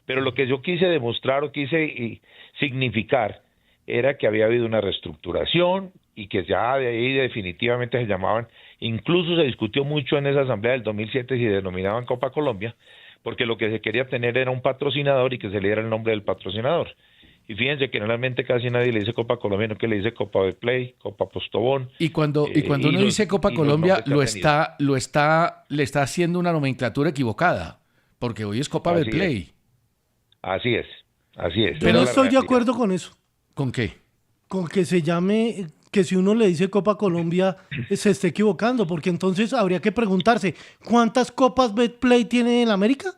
Pero lo que yo quise demostrar o quise significar era que había habido una reestructuración y que ya de ahí definitivamente se llamaban, incluso se discutió mucho en esa asamblea del 2007 si denominaban Copa Colombia, porque lo que se quería tener era un patrocinador y que se le diera el nombre del patrocinador. Y fíjense que normalmente casi nadie le dice Copa Colombia, no, que le dice Copa Betplay, Copa Postobón. Y cuando uno dice Copa Colombia, le está haciendo una nomenclatura equivocada, porque hoy es Copa Betplay. Así es. Yo no estoy de acuerdo con eso. ¿Con qué? Con que se llame, que si uno le dice Copa Colombia se esté equivocando, porque entonces habría que preguntarse, ¿cuántas Copas Betplay tiene el América?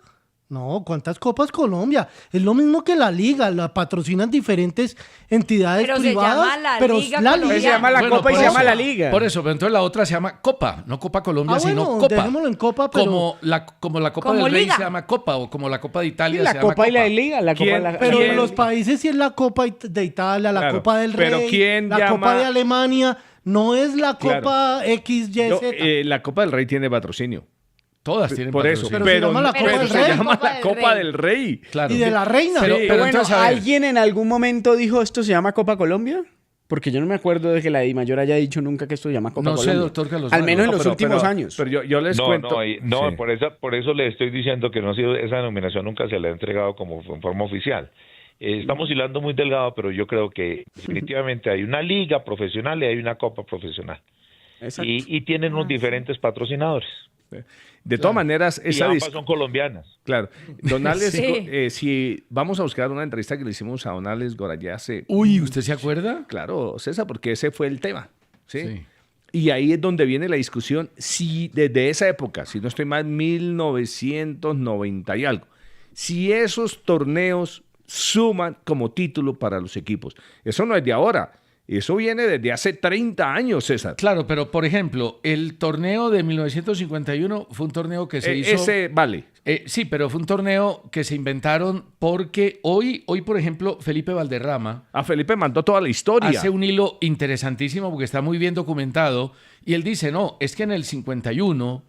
No, ¿cuántas Copas Colombia? Es lo mismo que la Liga, la patrocinan diferentes entidades pero privadas. Se llama la pero Liga la Colombiana. Se llama la Copa y se llama la Liga. Por eso, pero entonces la otra se llama Copa, no Copa Colombia, bueno, sino Copa. dejémoslo en Copa, pero... Como la Copa como del Rey Liga. se llama Copa, o como la Copa de Italia la se llama Copa Copa. y la Liga. La Copa Pero ¿quién? en los países sí es la Copa de Italia, la Claro, Copa del Rey, pero ¿quién la llama? Copa de Alemania, no es la Claro. Copa XYZ. La Copa del Rey tiene patrocinio. Todas tienen Por eso, patrocinio. Pero se llama la Copa del se Rey. llama Copa la del Copa Rey. del Rey. Claro. Y de la reina. Pero Bueno, entonces, a ver. ¿alguien en algún momento dijo esto se llama Copa Colombia? Porque yo no me acuerdo de que la DIMAYOR haya dicho nunca que esto se llama Copa No sé, Colombia. doctor Carlos Al Mario. menos en No, los últimos años. Pero yo les cuento. Sí. Por eso le estoy diciendo que no ha sido, esa denominación nunca se le ha entregado como en forma oficial. Estamos hilando muy delgado, pero yo creo que definitivamente hay una liga profesional y hay una copa profesional. Exacto. Y tienen unos diferentes patrocinadores. De todas maneras, Y esa ambas son colombianas. Claro. Don Alex, Sí. si vamos a buscar una entrevista que le hicimos a Don Alex Gorayá hace... Uy, ¿usted se acuerda? Claro, César, porque ese fue el tema. ¿sí? Sí. Y ahí es donde viene la discusión, si desde esa época, si no estoy mal, 1990 y algo, si esos torneos suman como título para los equipos. Eso no es de ahora, eso viene desde hace 30 años, César. Claro, pero por ejemplo, el torneo de 1951 fue un torneo que se hizo... Ese vale. Sí, pero fue un torneo que se inventaron porque hoy, por ejemplo, Felipe Valderrama A Felipe mandó toda la historia. hace un hilo interesantísimo porque está muy bien documentado y él dice, no, es que en el 51,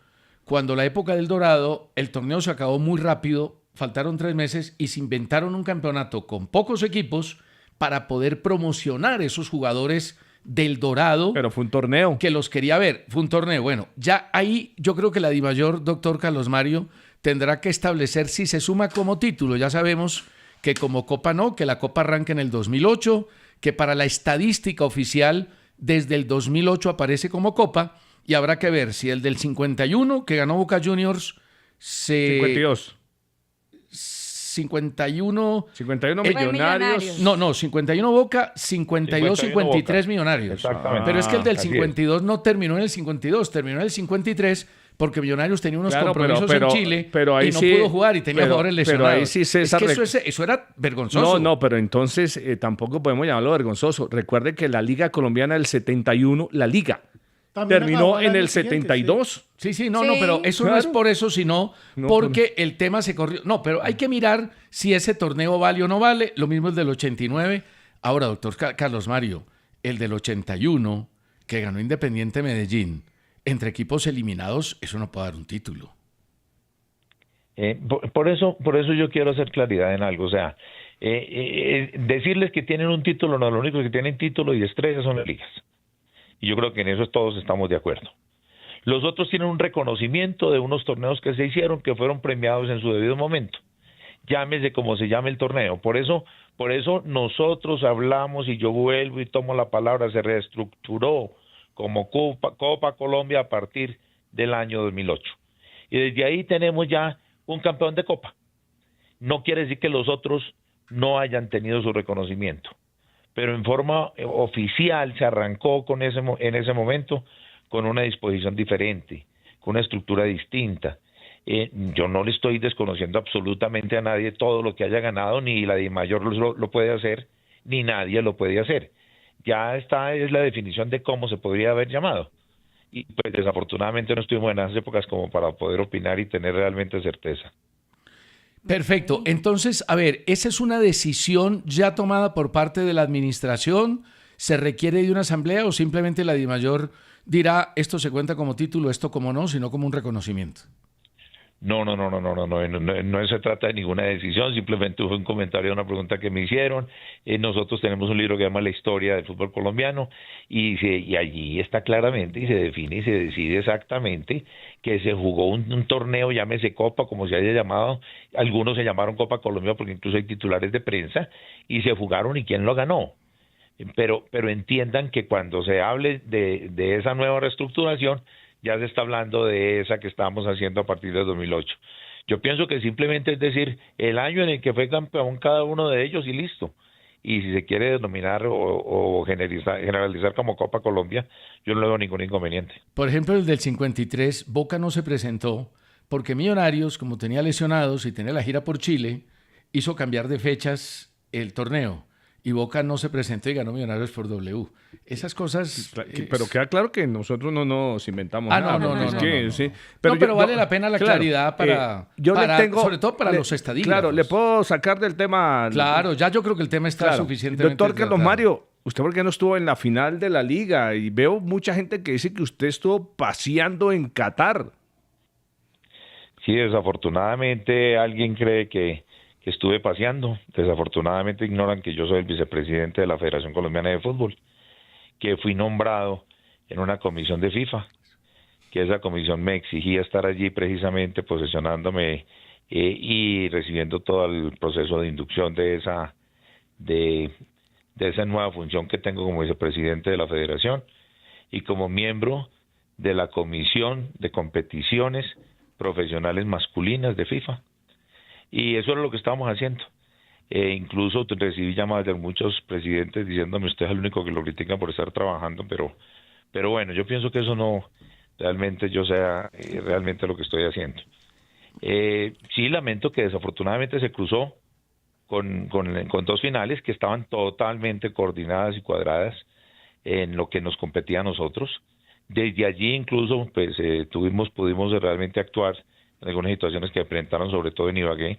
cuando la época del Dorado, el torneo se acabó muy rápido, faltaron 3 meses y se inventaron un campeonato con pocos equipos para poder promocionar esos jugadores del Dorado. Pero fue un torneo. Que los quería ver. Fue un torneo. Bueno, ya ahí yo creo que la DIMAYOR, doctor Carlos Mario, tendrá que establecer si se suma como título. Ya sabemos que como Copa no, que la Copa arranca en el 2008, que para la estadística oficial desde el 2008 aparece como Copa y habrá que ver si el del 51 que ganó Boca Juniors 52. 51 Millonarios. No, 51 Boca, 52, 53 Boca. Millonarios. Exactamente. Pero es que el del Así 52 no terminó en el 52, terminó en el 53 porque Millonarios tenía unos compromisos en Chile ahí y no sí, pudo jugar y tenía jugadores lesionados. Pero ahí sí César, es que eso era vergonzoso. No, pero entonces tampoco podemos llamarlo vergonzoso. Recuerde que la Liga Colombiana del 71, la Liga, También terminó acabó en el siguiente, 72. Sí, no, Sí. pero eso no Claro. es por eso, sino No, porque el tema se corrió. No, pero hay que mirar si ese torneo vale o no vale. Lo mismo el del 89. Ahora, doctor Carlos Mario, el del 81, que ganó Independiente Medellín, entre equipos eliminados, eso no puede dar un título. Por eso yo quiero hacer claridad en algo. O sea, decirles que tienen un título, no, lo único que tienen título y estrellas son las ligas. Y yo creo que en eso todos estamos de acuerdo. Los otros tienen un reconocimiento de unos torneos que se hicieron, que fueron premiados en su debido momento. Llámese como se llame el torneo. Por eso nosotros hablamos, y yo vuelvo y tomo la palabra, se reestructuró como Copa Colombia a partir del año 2008. Y desde ahí tenemos ya un campeón de Copa. No quiere decir que los otros no hayan tenido su reconocimiento, pero en forma oficial se arrancó en ese momento con una disposición diferente, con una estructura distinta. Yo no le estoy desconociendo absolutamente a nadie todo lo que haya ganado, ni la DIMAYOR lo puede hacer, ni nadie lo puede hacer. Ya esta es la definición de cómo se podría haber llamado. Y pues desafortunadamente no estuvimos en esas épocas como para poder opinar y tener realmente certeza. Perfecto. Entonces, a ver, ¿esa es una decisión ya tomada por parte de la administración? ¿Se requiere de una asamblea o simplemente la DIMAYOR dirá esto se cuenta como título, esto como no, sino como un reconocimiento? No se trata de ninguna decisión, simplemente fue un comentario, una pregunta que me hicieron. Nosotros tenemos un libro que se llama La historia del fútbol colombiano y allí está claramente y se define y se decide exactamente que se jugó un torneo, llámese Copa, como se haya llamado, algunos se llamaron Copa Colombia porque incluso hay titulares de prensa, y se jugaron y quién lo ganó. Pero entiendan que cuando se hable de esa nueva reestructuración, ya se está hablando de esa que estábamos haciendo a partir de 2008. Yo pienso que simplemente es decir el año en el que fue campeón cada uno de ellos y listo. Y si se quiere denominar o generalizar como Copa Colombia, yo no le veo ningún inconveniente. Por ejemplo, el del 53, Boca no se presentó porque Millonarios, como tenía lesionados y tenía la gira por Chile, hizo cambiar de fechas el torneo. Y Boca no se presentó y ganó Millonarios por W. Esas cosas... Pero queda claro que nosotros no nos inventamos nada. Sí. Pero vale la pena la claridad sobre todo para los estadísticos. Claro, le puedo sacar del tema... Claro, ya yo creo que el tema está suficientemente... Doctor Carlos Mario, ¿usted por qué no estuvo en la final de la Liga? Y veo mucha gente que dice que usted estuvo paseando en Qatar. Sí, desafortunadamente alguien cree que estuve paseando. Desafortunadamente ignoran que yo soy el vicepresidente de la Federación Colombiana de Fútbol, que fui nombrado en una comisión de FIFA, que esa comisión me exigía estar allí precisamente posesionándome y recibiendo todo el proceso de inducción de esa nueva función que tengo como vicepresidente de la Federación y como miembro de la Comisión de Competiciones Profesionales Masculinas de FIFA. Y eso era lo que estábamos haciendo. Incluso recibí llamadas de muchos presidentes diciéndome usted es el único que lo critica por estar trabajando, pero bueno, yo pienso que eso no realmente yo sea realmente lo que estoy haciendo. Sí lamento que desafortunadamente se cruzó con dos finales que estaban totalmente coordinadas y cuadradas en lo que nos competía a nosotros. Desde allí incluso pues pudimos realmente actuar en algunas situaciones que enfrentaron, sobre todo en Ibagué.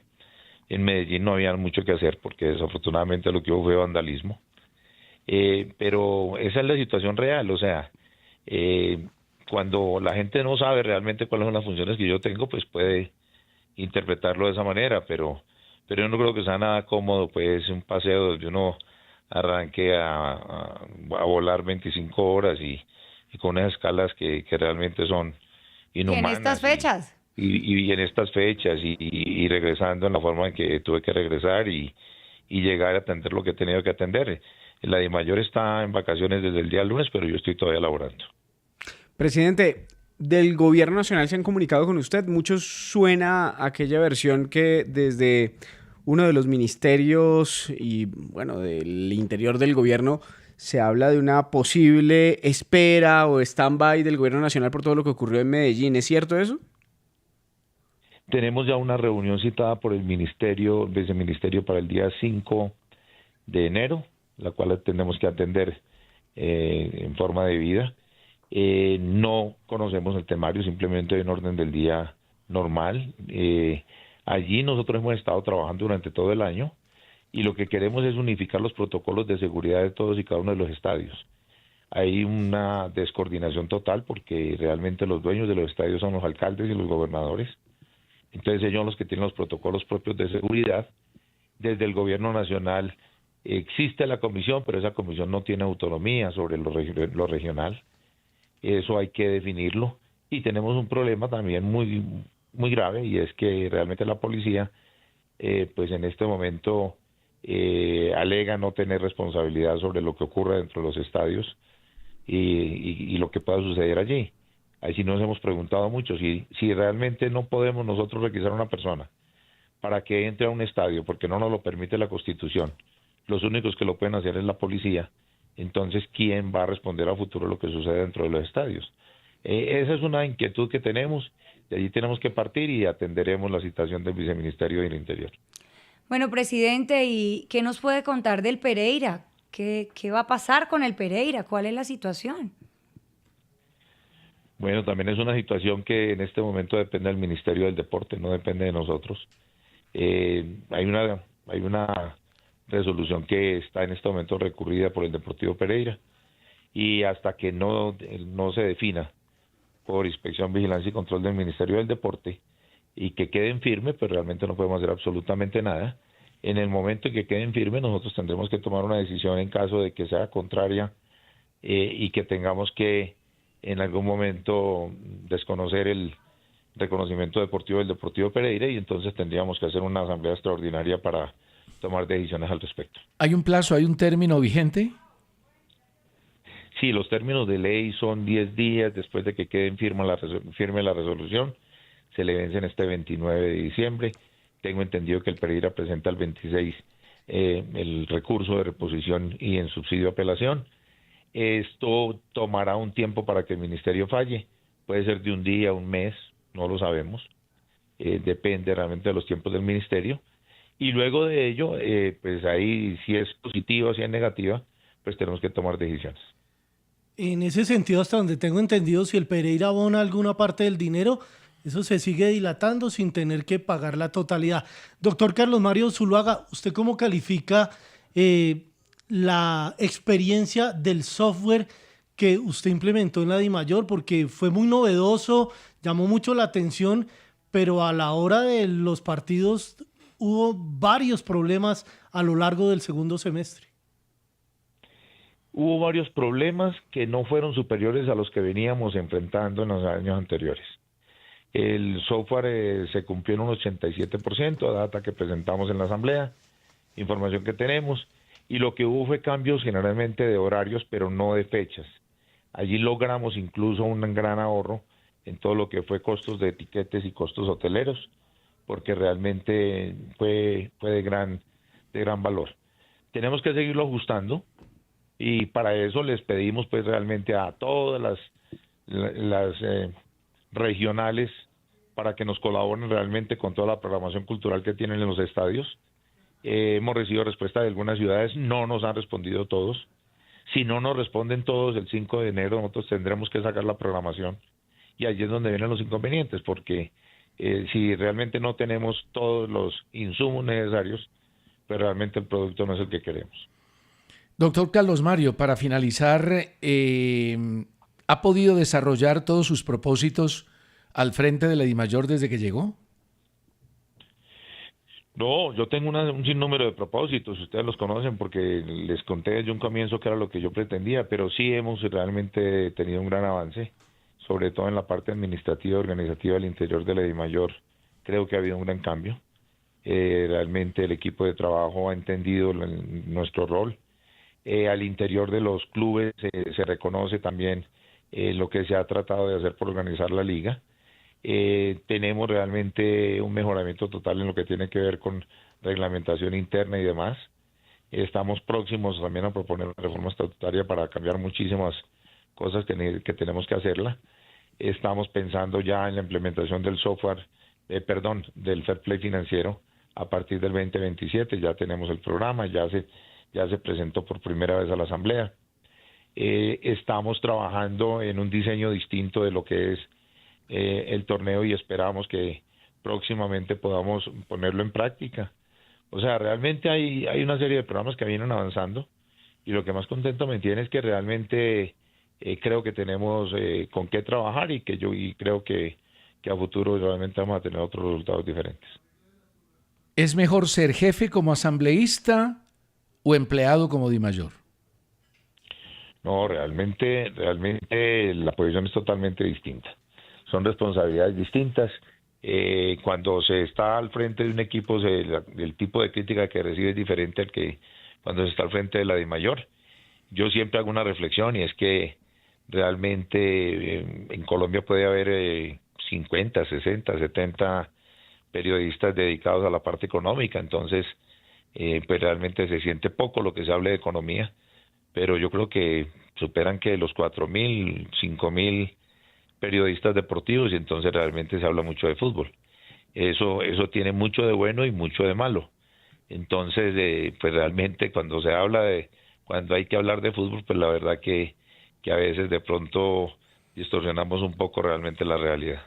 En Medellín no había mucho que hacer porque desafortunadamente lo que hubo fue vandalismo. Pero esa es la situación real, o sea, cuando la gente no sabe realmente cuáles son las funciones que yo tengo, pues puede interpretarlo de esa manera, pero yo no creo que sea nada cómodo, pues un paseo donde uno arranque a volar 25 horas y con unas escalas que realmente son inhumanas. ¿Y en estas fechas? Y en estas fechas y regresando en la forma en que tuve que regresar y llegar a atender lo que he tenido que atender. La DIMAYOR está en vacaciones desde el día lunes, pero yo estoy todavía laborando. Presidente, del gobierno nacional se han comunicado con usted. Muchos suena aquella versión que desde uno de los ministerios y bueno, del interior del gobierno se habla de una posible espera o stand-by del gobierno nacional por todo lo que ocurrió en Medellín. ¿Es cierto eso? Tenemos ya una reunión citada por el viceministerio para el día 5 de enero, la cual tenemos que atender en forma debida. No conocemos el temario, simplemente hay un orden del día normal. Allí nosotros hemos estado trabajando durante todo el año y lo que queremos es unificar los protocolos de seguridad de todos y cada uno de los estadios. Hay una descoordinación total porque realmente los dueños de los estadios son los alcaldes y los gobernadores. Entonces ellos son los que tienen los protocolos propios de seguridad. Desde el gobierno nacional existe la comisión, pero esa comisión no tiene autonomía sobre lo regional. Eso hay que definirlo. Y tenemos un problema también muy, muy grave, y es que realmente la policía, pues en este momento alega no tener responsabilidad sobre lo que ocurre dentro de los estadios y lo que pueda suceder allí. Ahí sí nos hemos preguntado mucho si realmente no podemos nosotros requisar a una persona para que entre a un estadio, porque no nos lo permite la Constitución. Los únicos que lo pueden hacer es la policía. Entonces, ¿quién va a responder a futuro lo que sucede dentro de los estadios? Esa es una inquietud que tenemos. De allí tenemos que partir y atenderemos la citación del Viceministerio del Interior. Bueno, presidente, ¿y qué nos puede contar del Pereira? ¿Qué va a pasar con el Pereira? ¿Cuál es la situación? Bueno, también es una situación que en este momento depende del Ministerio del Deporte, no depende de nosotros. Hay una resolución que está en este momento recurrida por el Deportivo Pereira y hasta que no se defina por Inspección, Vigilancia y Control del Ministerio del Deporte, y que queden firmes, pues realmente no podemos hacer absolutamente nada. En el momento en que queden firmes, nosotros tendremos que tomar una decisión en caso de que sea contraria y que tengamos que en algún momento desconocer el reconocimiento deportivo del Deportivo Pereira, y entonces tendríamos que hacer una asamblea extraordinaria para tomar decisiones al respecto. ¿Hay un plazo, hay un término vigente? Sí, los términos de ley son 10 días después de que queden firme la resolución. Se le vencen este 29 de diciembre. Tengo entendido que el Pereira presenta el 26 el recurso de reposición y en subsidio de apelación. Esto tomará un tiempo para que el ministerio falle. Puede ser de un día, un mes, no lo sabemos. Depende realmente de los tiempos del ministerio. Y luego de ello, pues ahí si es positiva o si es negativa, pues tenemos que tomar decisiones. En ese sentido, hasta donde tengo entendido, si el Pereira abona alguna parte del dinero, eso se sigue dilatando sin tener que pagar la totalidad. Doctor Carlos Mario Zuluaga, ¿usted cómo califica la experiencia del software que usted implementó en la DIMAYOR? Porque fue muy novedoso, llamó mucho la atención, pero a la hora de los partidos hubo varios problemas a lo largo del segundo semestre. Hubo varios problemas que no fueron superiores a los que veníamos enfrentando en los años anteriores. El software se cumplió en un 87%, data que presentamos en la asamblea, información que tenemos, y lo que hubo fue cambios generalmente de horarios, pero no de fechas. Allí logramos incluso un gran ahorro en todo lo que fue costos de etiquetes y costos hoteleros, porque realmente fue de gran valor. Tenemos que seguirlo ajustando, y para eso les pedimos pues realmente a todas las regionales para que nos colaboren realmente con toda la programación cultural que tienen en los estadios. Hemos recibido respuesta de algunas ciudades, no nos han respondido todos. Si no nos responden todos, el 5 de enero nosotros tendremos que sacar la programación, y allí es donde vienen los inconvenientes, porque si realmente no tenemos todos los insumos necesarios, pues realmente el producto no es el que queremos. Doctor Carlos Mario, para finalizar, ¿ha podido desarrollar todos sus propósitos al frente de la DIMAYOR desde que llegó? No, yo tengo un sinnúmero de propósitos, ustedes los conocen porque les conté desde un comienzo que era lo que yo pretendía, pero sí hemos realmente tenido un gran avance, sobre todo en la parte administrativa y organizativa del interior de la DIMAYOR. Creo que ha habido un gran cambio. Realmente el equipo de trabajo ha entendido nuestro rol. Al interior de los clubes se reconoce también lo que se ha tratado de hacer por organizar la liga. Tenemos realmente un mejoramiento total en lo que tiene que ver con reglamentación interna y demás. Estamos próximos también a proponer una reforma estatutaria para cambiar muchísimas cosas que tenemos que hacerla. Estamos pensando ya en la implementación del software, del Fair Play financiero a partir del 2027. Ya tenemos el programa, ya se presentó por primera vez a la asamblea. Estamos trabajando en un diseño distinto de lo que es el torneo, y esperamos que próximamente podamos ponerlo en práctica. O sea, realmente hay una serie de programas que vienen avanzando, y lo que más contento me tiene es que realmente creo que tenemos con qué trabajar, y creo que a futuro realmente vamos a tener otros resultados diferentes. ¿Es mejor ser jefe como asambleísta o empleado como DIMAYOR? No, realmente la posición es totalmente distinta. Son responsabilidades distintas. Cuando se está al frente de un equipo, el tipo de crítica que recibe es diferente al que cuando se está al frente de la DIMAYOR. Yo siempre hago una reflexión, y es que realmente en Colombia puede haber 50, 60, 70 periodistas dedicados a la parte económica. Entonces, pues realmente se siente poco lo que se hable de economía, pero yo creo que superan que los 4.000, 5.000 periodistas deportivos, y entonces realmente se habla mucho de fútbol. Eso tiene mucho de bueno y mucho de malo. Entonces, pues realmente cuando hay que hablar de fútbol, pues la verdad que a veces de pronto distorsionamos un poco realmente la realidad.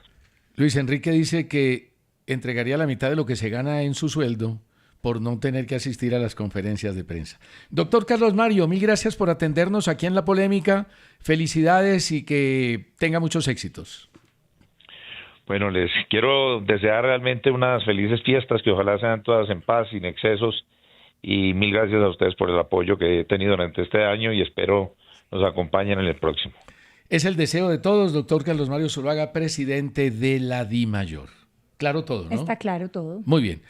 Luis Enrique dice que entregaría la mitad de lo que se gana en su sueldo por no tener que asistir a las conferencias de prensa. Doctor Carlos Mario, mil gracias por atendernos aquí en La Polémica. Felicidades y que tenga muchos éxitos. Bueno, les quiero desear realmente unas felices fiestas, que ojalá sean todas en paz, sin excesos, y mil gracias a ustedes por el apoyo que he tenido durante este año y espero nos acompañen en el próximo. Es el deseo de todos, doctor Carlos Mario Zuluaga, presidente de la DIMAYOR. Claro todo, ¿no? Está claro todo. Muy bien.